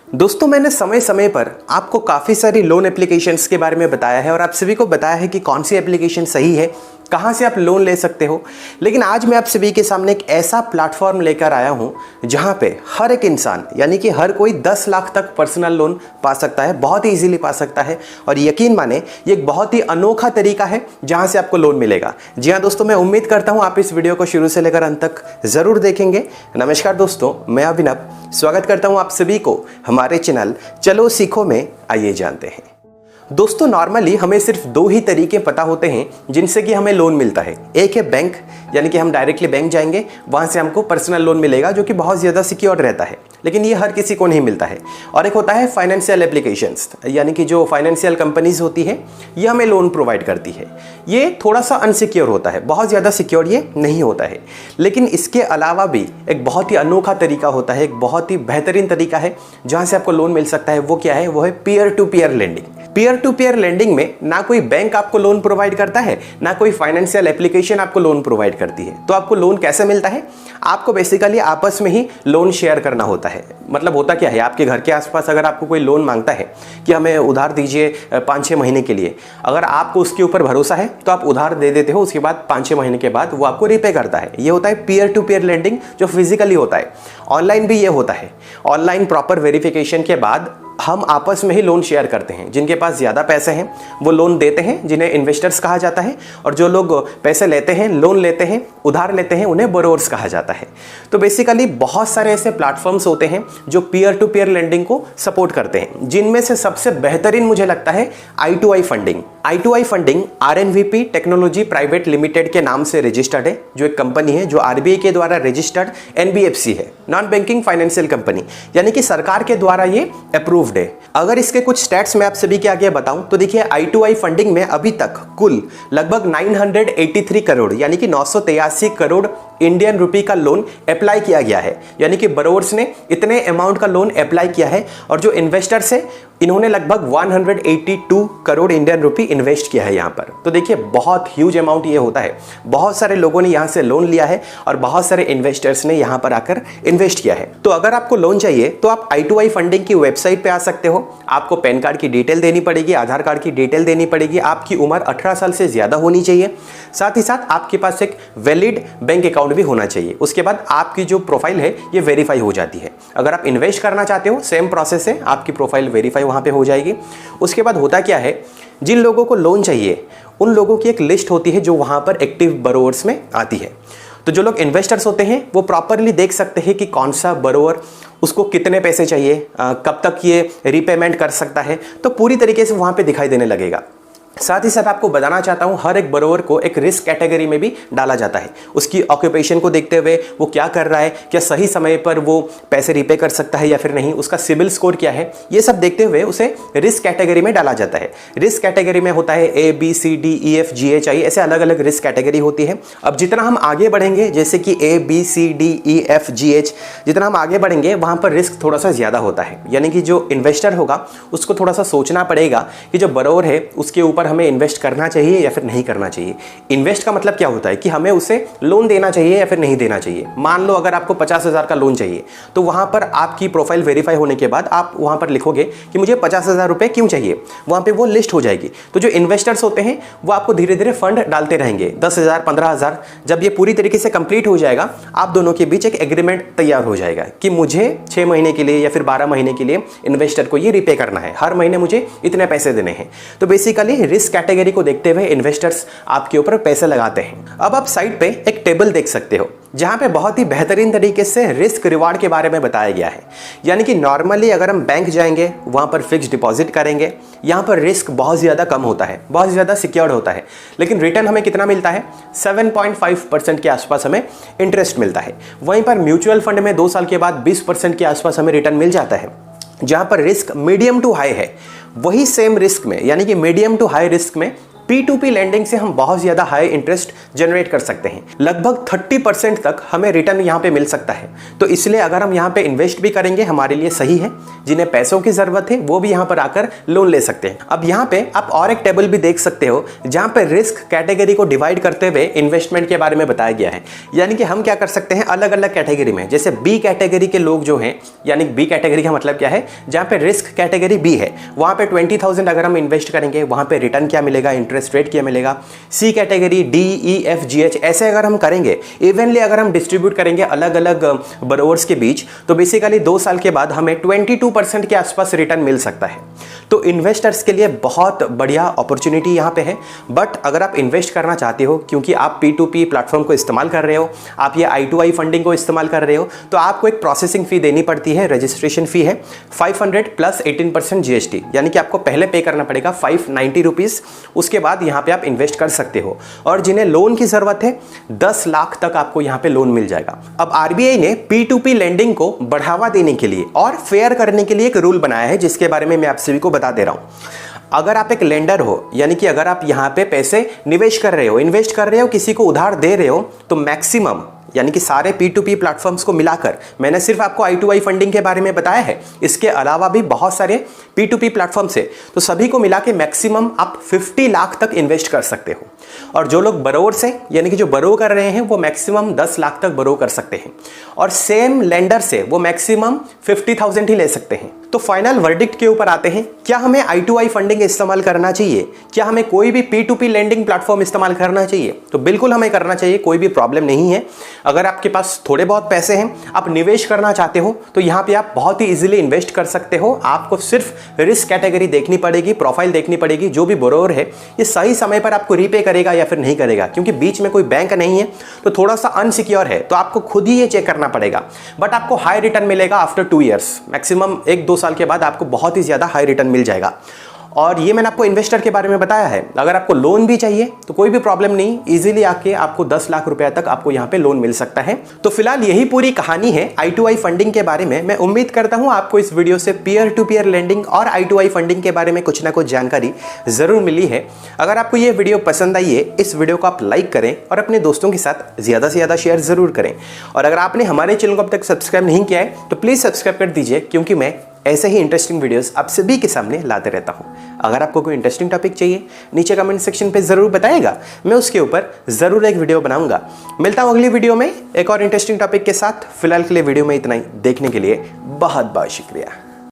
दोस्तों, मैंने समय समय पर आपको काफ़ी सारी लोन एप्लीकेशंस के बारे में बताया है और आप सभी को बताया है कि कौन सी एप्लीकेशन सही है, कहाँ से आप लोन ले सकते हो। लेकिन आज मैं आप सभी के सामने एक ऐसा प्लेटफॉर्म लेकर आया हूँ जहाँ पे हर एक इंसान यानी कि हर कोई 10 लाख तक पर्सनल लोन पा सकता है, बहुत ही ईजिली पा सकता है। और यकीन माने ये एक बहुत ही अनोखा तरीका है जहाँ से आपको लोन मिलेगा। जी हाँ दोस्तों, मैं उम्मीद करता हूँ आप इस वीडियो को शुरू से लेकर अंत तक ज़रूर देखेंगे। नमस्कार दोस्तों, मैं अभिनव स्वागत करता हूँ आप सभी को हमारे चैनल चलो सीखो में। आइए जानते हैं। दोस्तों, नॉर्मली हमें सिर्फ दो ही तरीके पता होते हैं जिनसे कि हमें लोन मिलता है। एक है बैंक, यानी कि हम डायरेक्टली बैंक जाएंगे, वहाँ से हमको पर्सनल लोन मिलेगा जो कि बहुत ज़्यादा सिक्योर रहता है, लेकिन ये हर किसी को नहीं मिलता है। और एक होता है फाइनेंशियल एप्लीकेशंस, यानी कि जो फाइनेंशियल कंपनीज होती है ये हमें लोन प्रोवाइड करती है। ये थोड़ा सा अनसिक्योर होता है, बहुत ज़्यादा सिक्योर ये नहीं होता है। लेकिन इसके अलावा भी एक बहुत ही अनोखा तरीका होता है, एक बहुत ही बेहतरीन तरीका है जहाँ से आपको लोन मिल सकता है। वो क्या है? वो है peer to peer lending. Peer to peer lending में ना कोई बैंक आपको लोन प्रोवाइड करता है, ना कोई फाइनेंशियल एप्लीकेशन आपको लोन प्रोवाइड करती है। तो आपको लोन कैसे मिलता है? आपको बेसिकली आपस में ही लोन शेयर करना होता है। मतलब होता क्या है, आपके घर के आसपास अगर आपको कोई लोन मांगता है कि हमें उधार दीजिए 5-6 महीने के लिए, अगर आपको उसके ऊपर भरोसा है तो आप उधार दे देते हो। उसके बाद 5-6 महीने के बाद वो आपको रिपे करता है। ये होता है पीयर टू पीयर लेंडिंग, जो फिजिकली होता है। ऑनलाइन भी ये होता है। ऑनलाइन प्रॉपर वेरिफिकेशन के बाद हम आपस में ही लोन शेयर करते हैं। जिनके पास ज़्यादा पैसे हैं वो लोन देते हैं, जिन्हें इन्वेस्टर्स कहा जाता है, और जो लोग पैसे लेते हैं, लोन लेते हैं, उधार लेते हैं, उन्हें बोरोवर्स कहा जाता है। तो बेसिकली बहुत सारे ऐसे प्लेटफॉर्म्स होते हैं जो पीयर टू पीयर लेंडिंग को सपोर्ट करते हैं, जिनमें से सबसे बेहतरीन मुझे लगता है I2I funding. I2I funding RNVP technology private limited के नाम से रजिस्टर्ड है, जो एक कंपनी है जो RBI के द्वारा रजिस्टर्ड NBFC है, नॉन बैंकिंग फाइनेंशियल कंपनी, यानी कि सरकार के द्वारा ये अप्रूव्ड है। अगर इसके कुछ स्टैट्स मैं आप सभी के आगे बताऊं तो देखिए, I2I फंडिंग में अभी तक कुल लगभग 983 करोड़ यानी कि 983 करोड़ इंडियन रुपी का लोन अप्लाई किया गया है। यानी कि बोरोवर्स ने इतने अमाउंट का लोन अप्लाई किया है, और जो इन्वेस्टर्स है इन्होंने लगभग 182 करोड़ इंडियन रुपी इन्वेस्ट किया है यहाँ पर। तो देखिए, बहुत ह्यूज अमाउंट ये होता है। बहुत सारे लोगों ने यहाँ से लोन लिया है और बहुत सारे इन्वेस्टर्स ने यहाँ पर आकर इन्वेस्ट किया है। तो अगर आपको लोन चाहिए तो आप I2I फंडिंग की वेबसाइट पे आ सकते हो। आपको पैन कार्ड की डिटेल देनी पड़ेगी, आधार कार्ड की डिटेल देनी पड़ेगी, आपकी उम्र 18 साल से ज़्यादा होनी चाहिए, साथ ही साथ आपके पास एक वैलिड बैंक अकाउंट भी होना चाहिए। उसके बाद आपकी जो प्रोफाइल है ये वेरीफाई हो जाती है। अगर आप इन्वेस्ट करना चाहते हो, सेम प्रोसेस है, आपकी प्रोफाइल वेरीफाई वहाँ पे हो जाएगी। उसके बाद होता क्या है, जिन लोगों को लोन चाहिए उन लोगों की एक लिस्ट होती है जो वहाँ पर एक्टिव बोरोवर्स में आती है। तो जो लोग इन्वेस्टर्स होते हैं वो प्रॉपरली देख सकते हैं कि कौन सा बोरोवर, उसको कितने पैसे चाहिए, कब तक ये रीपेमेंट कर सकता है, तो पूरी तरीके से वहाँ पे दिखाई देने लगेगा। साथ ही साथ आपको बताना चाहता हूँ, हर एक बोरोवर को एक रिस्क कैटेगरी में भी डाला जाता है। उसकी ऑक्यूपेशन को देखते हुए वो क्या कर रहा है, क्या सही समय पर वो पैसे रिपे कर सकता है या फिर नहीं, उसका सिबिल स्कोर क्या है, ये सब देखते हुए उसे रिस्क कैटेगरी में डाला जाता है। रिस्क कैटेगरी में होता है ABCDEFGHI, ऐसे अलग अलग रिस्क कैटेगरी होती है। अब जितना हम आगे बढ़ेंगे, जैसे कि ABCDEFGH, जितना हम आगे बढ़ेंगे वहाँ पर रिस्क थोड़ा सा ज़्यादा होता है। यानी कि जो इन्वेस्टर होगा उसको थोड़ा सा सोचना पड़ेगा कि जो बोरोवर है उसके ऊपर हमें इन्वेस्ट करना चाहिए या फिर नहीं करना चाहिए। इन्वेस्ट का मतलब क्या होता है कि हमें उसे लोन देना चाहिए या फिर नहीं देना चाहिए। मान लो अगर आपको 50,000 का लोन चाहिए, तो वहां पर आपकी प्रोफाइल वेरीफाई होने के बाद आप वहां पर लिखोगे कि मुझे 50,000 रुपए क्यों चाहिए, वहां पे वो लिस्ट हो जाएगी। तो जो इन्वेस्टर्स होते हैं वो आपको धीरे धीरे फंड डालते रहेंगे, 10,000, 15,000। जब ये पूरी तरीके से कंप्लीट हो जाएगा, आप दोनों के बीच एक एग्रीमेंट तैयार हो जाएगा कि मुझे 6 महीने के लिए या फिर 12 महीने के लिए इन्वेस्टर को ये रिपे करना है, हर महीने मुझे इतने पैसे देने हैं। तो बेसिकली रिस्क कैटेगरी को देखते हुए इन्वेस्टर्स आपके ऊपर पैसे लगाते हैं। अब आप साइड पे एक टेबल देख सकते हो जहां पे बहुत ही बेहतरीन तरीके से रिस्क रिवार्ड के बारे में बताया गया है। यानी कि नॉर्मली अगर हम बैंक जाएंगे, वहां पर फिक्स डिपॉजिट करेंगे, यहां पर रिस्क बहुत ज़्यादा कम होता है, बहुत ज़्यादा सिक्योर्ड होता है, लेकिन रिटर्न हमें कितना मिलता है? 7.5% के आसपास हमें इंटरेस्ट मिलता है। वहीं पर म्यूचुअल फंड में 2 साल के बाद 20% के आसपास हमें रिटर्न मिल जाता है। जहां पर रिस्क मीडियम टू हाई है, वही सेम रिस्क में यानी कि मीडियम टू हाई रिस्क में P2P लेंडिंग से हम बहुत ज़्यादा हाई इंटरेस्ट जनरेट कर सकते हैं, लगभग 30% तक हमें रिटर्न यहाँ पे मिल सकता है। तो इसलिए अगर हम यहाँ पे इन्वेस्ट भी करेंगे हमारे लिए सही है। जिन्हें पैसों की ज़रूरत है वो भी यहाँ पर आकर लोन ले सकते हैं। अब यहाँ पे आप और एक टेबल भी देख सकते हो जहाँ पे रिस्क कैटेगरी को डिवाइड करते हुए इन्वेस्टमेंट के बारे में बताया गया है। यानी कि हम क्या कर सकते हैं अलग अलग कैटेगरी में, जैसे बी कैटेगरी के लोग जो हैं, यानी बी कैटेगरी का मतलब क्या है, जहाँ पे रिस्क कैटेगरी बी है वहाँ पे 20,000 अगर हम इन्वेस्ट करेंगे वहाँ पे रिटर्न क्या मिलेगा, इंटरेस्ट रेट क्या मिलेगा। C category D E F G H ऐसे अगर हम करेंगे, इवनली अगर हम डिस्ट्रीब्यूट करेंगे अलग अलग बरोवर्स के बीच, तो बेसिकली 2 साल के बाद हमें 22% के आसपास रिटर्न मिल सकता है। तो इन्वेस्टर्स के लिए बहुत बढ़िया अपॉर्चुनिटी यहाँ पे है। बट अगर आप इन्वेस्ट करना चाहते हो, क्योंकि आप P2P प्लेटफॉर्म को इस्तेमाल कर रहे हो, आप ये I2I फंडिंग को इस्तेमाल कर रहे हो, तो आपको एक प्रोसेसिंग फी देनी पड़ती है, रजिस्ट्रेशन फी है 500 प्लस 18% GST, यानी कि आपको पहले पे करना पड़ेगा 590 रुपीज़। उसके बाद यहाँ पे आप इन्वेस्ट कर सकते हो। और जिन्हें लोन की ज़रूरत है 10 लाख तक आपको यहाँ पे लोन मिल जाएगा। अब RBI ने P2P लेंडिंग को बढ़ावा देने के लिए और फेयर करने के लिए एक रूल बनाया है, जिसके बारे में मैं आप सभी को बता दे रहा हूँ। अगर आप एक लेंडर हो, यानी कि अगर आप यहाँ पे पैसे निवेश कर रहे हो, इन्वेस्ट कर रहे हो, किसी को उधार दे रहे हो, तो मैक्सिमम यानी कि सारे P2P प्लेटफॉर्म्स को मिलाकर, मैंने सिर्फ आपको I2I फंडिंग के बारे में बताया है, इसके अलावा भी बहुत सारे P2P प्लेटफॉर्म्स है, तो सभी को मिला के मैक्सिमम आप 50 लाख तक इन्वेस्ट कर सकते हो। और जो लोग बरोवर्स हैं, यानी कि जो बरो कर रहे हैं, वो मैक्सिमम 10 लाख तक बरो कर सकते हैं। और सेम लेंडर से वो मैक्सिमम 50,000 ही ले सकते हैं। तो फाइनल वर्डिक्ट के ऊपर आते हैं, क्या हमें I2I फंडिंग इस्तेमाल करना चाहिए, क्या हमें कोई भी P2P लेंडिंग प्लेटफॉर्म इस्तेमाल करना चाहिए? तो बिल्कुल हमें करना चाहिए, कोई भी प्रॉब्लम नहीं है। अगर आपके पास थोड़े बहुत पैसे हैं, आप निवेश करना चाहते हो, तो यहाँ पे आप बहुत ही इजीली इन्वेस्ट कर सकते हो। आपको सिर्फ रिस्क कैटेगरी देखनी पड़ेगी, प्रोफाइल देखनी पड़ेगी, जो भी बोरोवर है ये सही समय पर आपको रीपे करेगा या फिर नहीं करेगा, क्योंकि बीच में कोई बैंक नहीं है, तो थोड़ा सा अनसिक्योर है, तो आपको खुद ही ये चेक करना पड़ेगा। बट आपको हाई रिटर्न मिलेगा आफ्टर 2 ईयर्स, मैक्सिमम 1-2 साल के बाद आपको बहुत ही ज़्यादा हाई रिटर्न मिल जाएगा। और ये मैंने आपको इन्वेस्टर के बारे में बताया है। अगर आपको लोन भी चाहिए तो कोई भी प्रॉब्लम नहीं, इजीली आके आपको 10 लाख रुपए तक आपको यहाँ पे लोन मिल सकता है। तो फिलहाल यही पूरी कहानी है I2I फंडिंग के बारे में। मैं उम्मीद करता हूँ आपको इस वीडियो से पीयर टू पीयर लेंडिंग और I2I फंडिंग के बारे में कुछ ना कुछ जानकारी जरूर मिली है। अगर आपको ये वीडियो पसंद आई है, इस वीडियो को आप लाइक करें और अपने दोस्तों के साथ ज़्यादा से ज़्यादा शेयर जरूर करें। और अगर आपने हमारे चैनल को अब तक सब्सक्राइब नहीं किया है तो प्लीज़ सब्सक्राइब कर दीजिए, क्योंकि मैं ऐसे ही इंटरेस्टिंग वीडियोस आप सभी के सामने लाते रहता हूँ। अगर आपको कोई इंटरेस्टिंग टॉपिक चाहिए नीचे कमेंट सेक्शन पे ज़रूर बताइएगा, मैं उसके ऊपर ज़रूर एक वीडियो बनाऊंगा। मिलता हूँ अगली वीडियो में एक और इंटरेस्टिंग टॉपिक के साथ। फिलहाल के लिए वीडियो में इतना ही। देखने के लिए बहुत बहुत शुक्रिया।